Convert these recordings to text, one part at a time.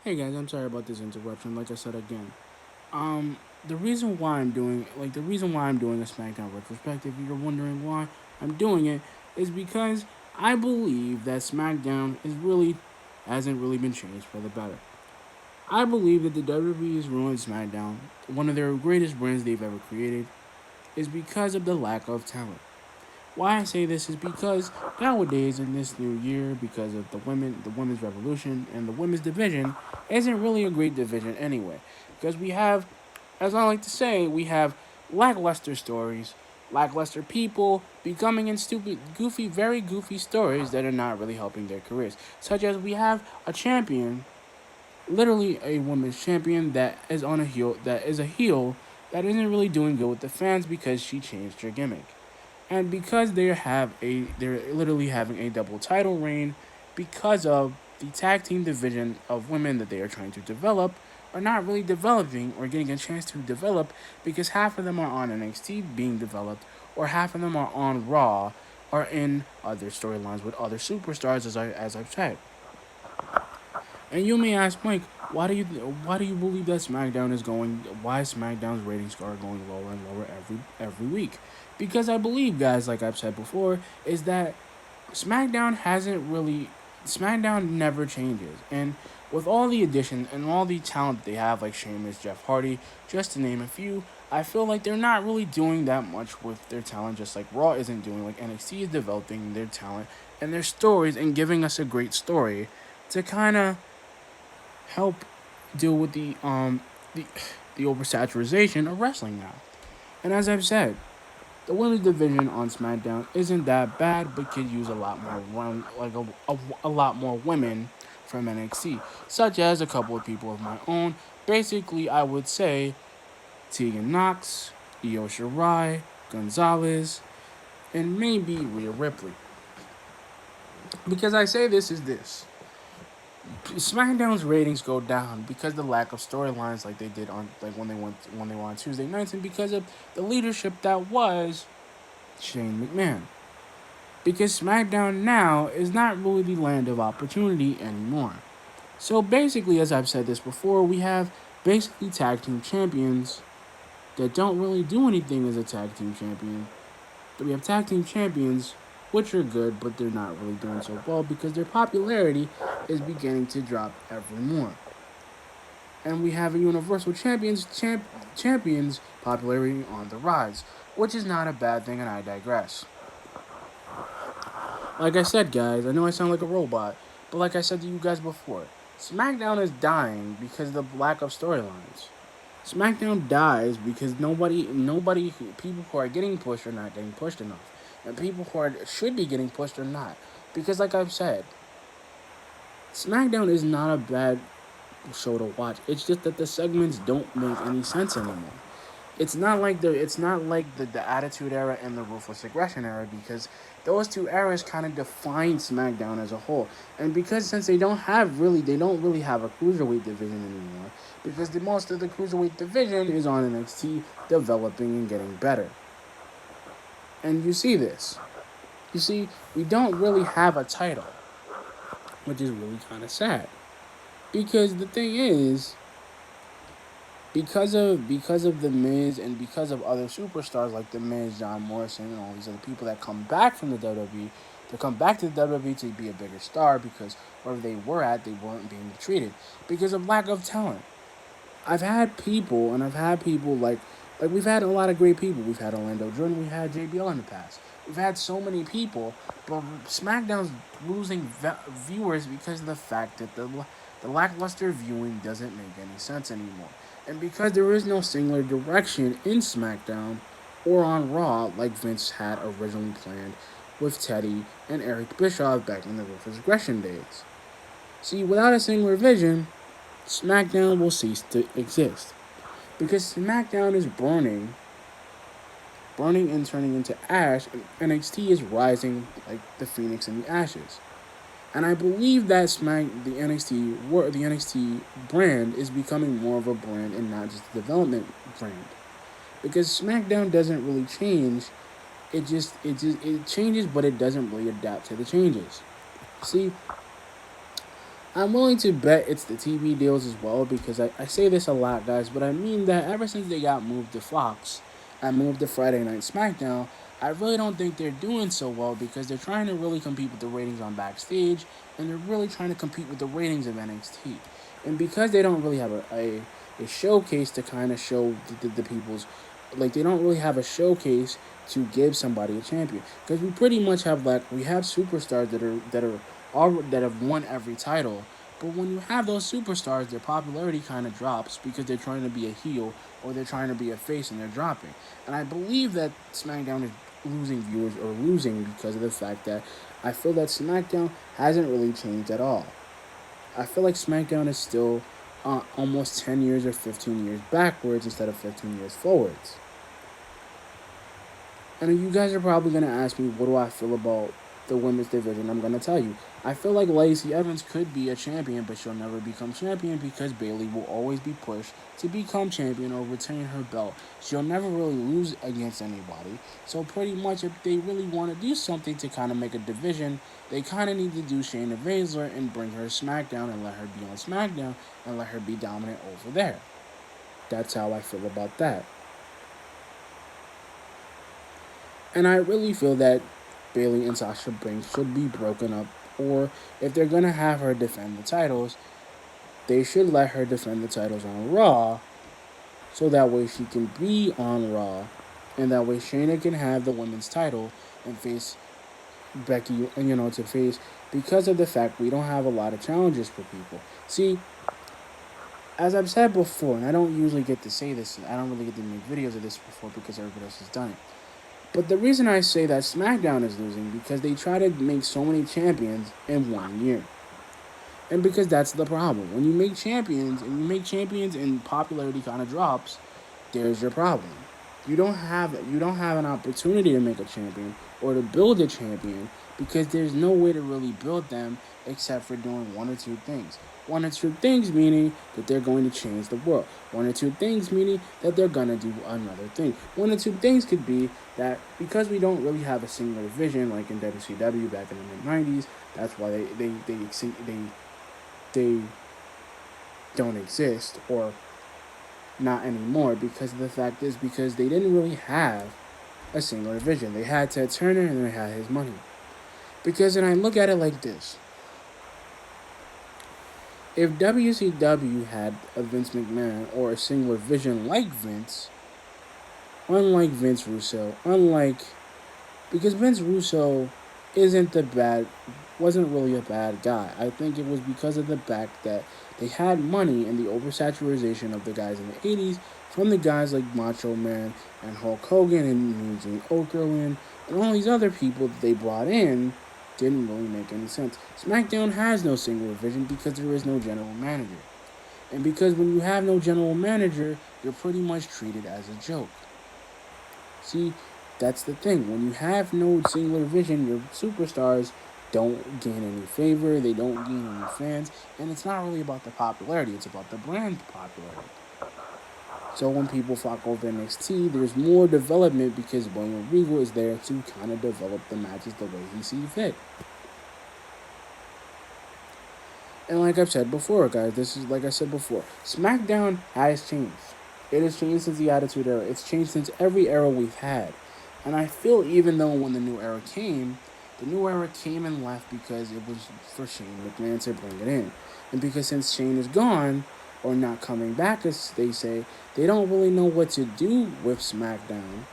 Hey guys, I'm sorry about this interruption. Like I said again, um, the reason why I'm doing a SmackDown retrospective, if you're wondering why I'm doing it, is because I believe that SmackDown hasn't really been changed for the better. I believe that the WWE has ruined SmackDown, one of their greatest brands they've ever created, is because of the lack of talent. Why I say this is because nowadays in this new year, because of the women's revolution and the women's division isn't really a great division anyway. Because we have, as I like to say, we have lackluster stories, lackluster people becoming in stupid, goofy, very goofy stories that are not really helping their careers. Such as we have a champion, literally a women's champion that is a heel that isn't really doing good with the fans because she changed her gimmick. And because they're literally having a double title reign because of the tag team division of women that they are trying to develop are not really developing or getting a chance to develop because half of them are on NXT being developed or half of them are on Raw or in other storylines with other superstars as I've said. And you may ask, Mike, why do you believe that SmackDown is going? Why SmackDown's ratings are going lower and lower every week? Because I believe, guys, like I've said before, is that SmackDown hasn't really SmackDown never changes, and with all the addition and all the talent that they have, like Sheamus, Jeff Hardy, just to name a few, I feel like they're not really doing that much with their talent, just like Raw isn't doing. Like NXT is developing their talent and their stories and giving us a great story to kind of help deal with the the oversaturation of wrestling now. And as I've said, the women's division on SmackDown isn't that bad, but could use a lot more a lot more women from NXT, such as a couple of people of my own. Basically, I would say Tegan Knox, Io Shirai, Gonzalez, and maybe Rhea Ripley. Because I say this is this. SmackDown's ratings go down because the lack of storylines like they did on like when they were on Tuesday nights and because of the leadership that was Shane McMahon. Because SmackDown now is not really the land of opportunity anymore. So basically, as I've said this before, we have basically tag team champions that don't really do anything as a tag team champion. We have tag team champions which are good, but they're not really doing so well because their popularity is beginning to drop ever more. And we have a champions popularity on the rise, which is not a bad thing, and I digress. Like I said, guys, I know I sound like a robot, but like I said to you guys before, SmackDown is dying because of the lack of storylines. SmackDown dies because people who are getting pushed are not getting pushed enough, and people who should be getting pushed are not. Because, like I've said, SmackDown is not a bad show to watch. It's just that the segments don't make any sense anymore. It's not like the Attitude Era and the Ruthless Aggression Era because those two eras kind of define SmackDown as a whole. And because since they don't really have a cruiserweight division anymore because most of the cruiserweight division is on NXT developing and getting better. And you see this. You see, we don't really have a title, which is really kind of sad. Because the thing is, because of the Miz and because of other superstars like the Miz, John Morrison, and all these other people that come back from the WWE, to come back to the WWE to be a bigger star because wherever they were at, they weren't being treated because of lack of talent. I've had people like we've had a lot of great people. We've had Orlando Jordan, we had JBL in the past. We've had so many people, but SmackDown's losing viewers because of the fact that the lackluster viewing doesn't make any sense anymore. And because there is no singular direction in SmackDown or on Raw like Vince had originally planned with Teddy and Eric Bischoff back in the Ruthless Aggression days. See, without a singular vision, SmackDown will cease to exist. Because SmackDown is burning and turning into ash, and NXT is rising like the phoenix in the ashes. And I believe that the NXT brand is becoming more of a brand and not just a development brand. Because SmackDown doesn't really change. It changes, but it doesn't really adapt to the changes. See, I'm willing to bet it's the TV deals as well because I say this a lot, guys, but I mean that ever since they got moved to Fox and moved to Friday Night Smackdown, I really don't think they're doing so well because they're trying to really compete with the ratings on Backstage and they're really trying to compete with the ratings of NXT. And because they don't really have a showcase to kind of show the people's, like, they don't really have a showcase to give somebody a champion because we pretty much have, like, we have superstars that are all that have won every title. But when you have those superstars, their popularity kind of drops because they're trying to be a heel or they're trying to be a face and they're dropping. And I believe that SmackDown is losing viewers or losing because of the fact that I feel that SmackDown hasn't really changed at all. I feel like SmackDown is still almost 10 years or 15 years backwards instead of 15 years forwards. And you guys are probably going to ask me, what do I feel about the women's division? I'm going to tell you. I feel like Lacey Evans could be a champion, but she'll never become champion because Bayley will always be pushed to become champion or retain her belt. She'll never really lose against anybody. So pretty much if they really want to do something to kind of make a division, they kind of need to do Shayna Baszler and bring her SmackDown and let her be on SmackDown and let her be dominant over there. That's how I feel about that. And I really feel that Bayley and Sasha Banks should be broken up, or if they're gonna have her defend the titles, they should let her defend the titles on Raw, so that way she can be on Raw, and that way Shayna can have the women's title and face Becky, to face because of the fact we don't have a lot of challenges for people. See, as I've said before, and I don't usually get to say this, I don't really get to make videos of this before because everybody else has done it. But the reason I say that SmackDown is losing because they try to make so many champions in 1 year. And because that's the problem. When you make champions and popularity kind of drops, there's your problem. You don't have an opportunity to make a champion or to build a champion because there's no way to really build them except for doing one or two things. One or two things meaning that they're going to change the world. One or two things meaning that they're going to do another thing. One or two things could be that because we don't really have a singular vision like in WCW back in the mid-90s, that's why they don't exist or not anymore because the fact is because they didn't really have a singular vision. They had Ted Turner and they had his money. Because then I look at it like this. If WCW had a Vince McMahon or a singular vision like Vince, unlike Vince Russo, because Vince Russo wasn't really a bad guy. I think it was because of the fact that they had money and the oversaturation of the guys in the 80s from the guys like Macho Man and Hulk Hogan and Eugene Okerlund and all these other people that they brought in didn't really make any sense. SmackDown has no singular vision because there is no general manager. And because when you have no general manager, you're pretty much treated as a joke. See, that's the thing. When you have no singular vision, your superstars don't gain any favor, they don't gain any fans, and it's not really about the popularity, it's about the brand popularity. So when people flock over NXT, there's more development because William Regal is there to kind of develop the matches the way he sees fit. And like I've said before, guys, like I said before, SmackDown has changed. It has changed since the Attitude Era. It's changed since every era we've had. And I feel even though when the new era came and left because it was for Shane McMahon to bring it in. And because since Shane is gone, or not coming back as they say, they don't really know what to do with SmackDown.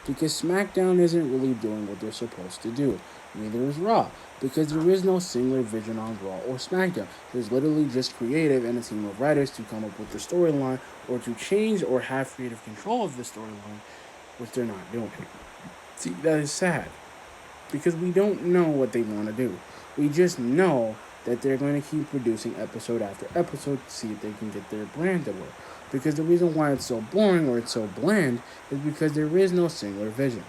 Because SmackDown isn't really doing what they're supposed to do. Neither is Raw. Because there is no singular vision on Raw or SmackDown. There's literally just creative and a team of writers to come up with the storyline or to change or have creative control of the storyline, which they're not doing. See, that is sad. Because we don't know what they want to do. We just know that they're going to keep producing episode after episode to see if they can get their brand to work. Because the reason why it's so boring or it's so bland is because there is no singular vision.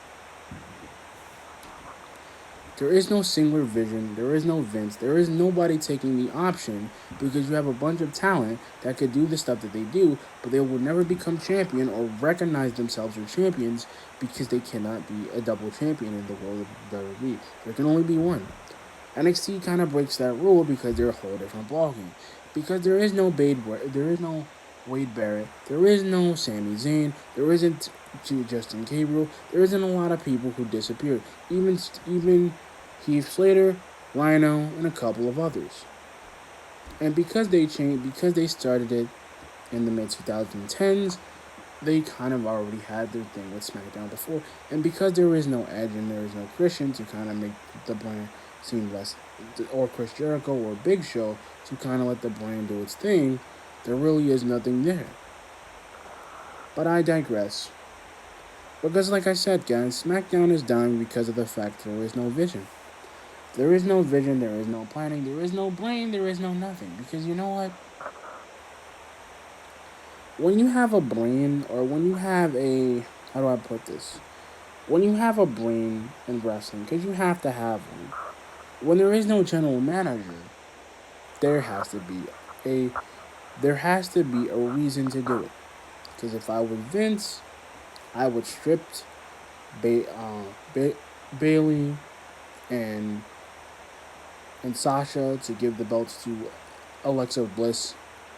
There is no singular vision. There is no Vince. There is nobody taking the option because you have a bunch of talent that could do the stuff that they do, but they will never become champion or recognize themselves as champions because they cannot be a double champion in the world of WWE. There can only be one. NXT kind of breaks that rule because they're a whole different ballgame. Because there is no Wade Barrett, there is no Sami Zayn, there isn't Justin Gabriel, there isn't a lot of people who disappeared. Even Heath Slater, Rhino, and a couple of others. And because they started it in the mid 2010s, they kind of already had their thing with SmackDown before. And because there is no Edge and there is no Christian to kind of make the brand seem less, or Chris Jericho or Big Show to kind of let the brand do its thing, there really is nothing there. But I digress. Because, like I said, guys, SmackDown is dying because of the fact there is no vision. There is no vision, there is no planning, there is no brain, there is no nothing. Because you know what? When you have a brain, or when you have a. How do I put this? When you have a brain in wrestling, because you have to have one, when there is no general manager, there has to be a reason to do it. Because if I was Vince, I would strip Bailey and Sasha to give the belts to Alexa Bliss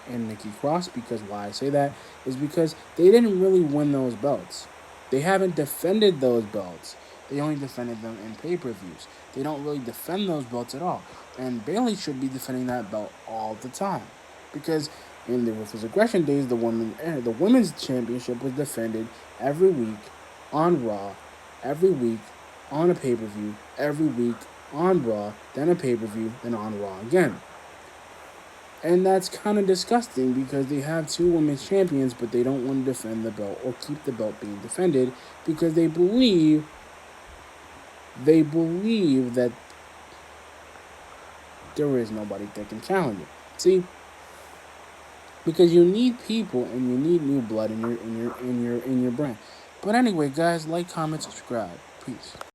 and Nikki Cross. Because why I say that is because they didn't really win those belts. They haven't defended those belts. They only defended them in pay-per-views. They don't really defend those belts at all. And Bailey should be defending that belt all the time. Because in the Ruthless Aggression days, the women's championship was defended every week on Raw, every week on a pay-per-view, every week on Raw, then a pay-per-view, then on Raw again. And that's kind of disgusting because they have two women's champions, but they don't want to defend the belt or keep the belt being defended because they believe that there is nobody that can challenge it. See, because you need people and you need new blood in your brand. But anyway, guys, like, comment, subscribe. Peace.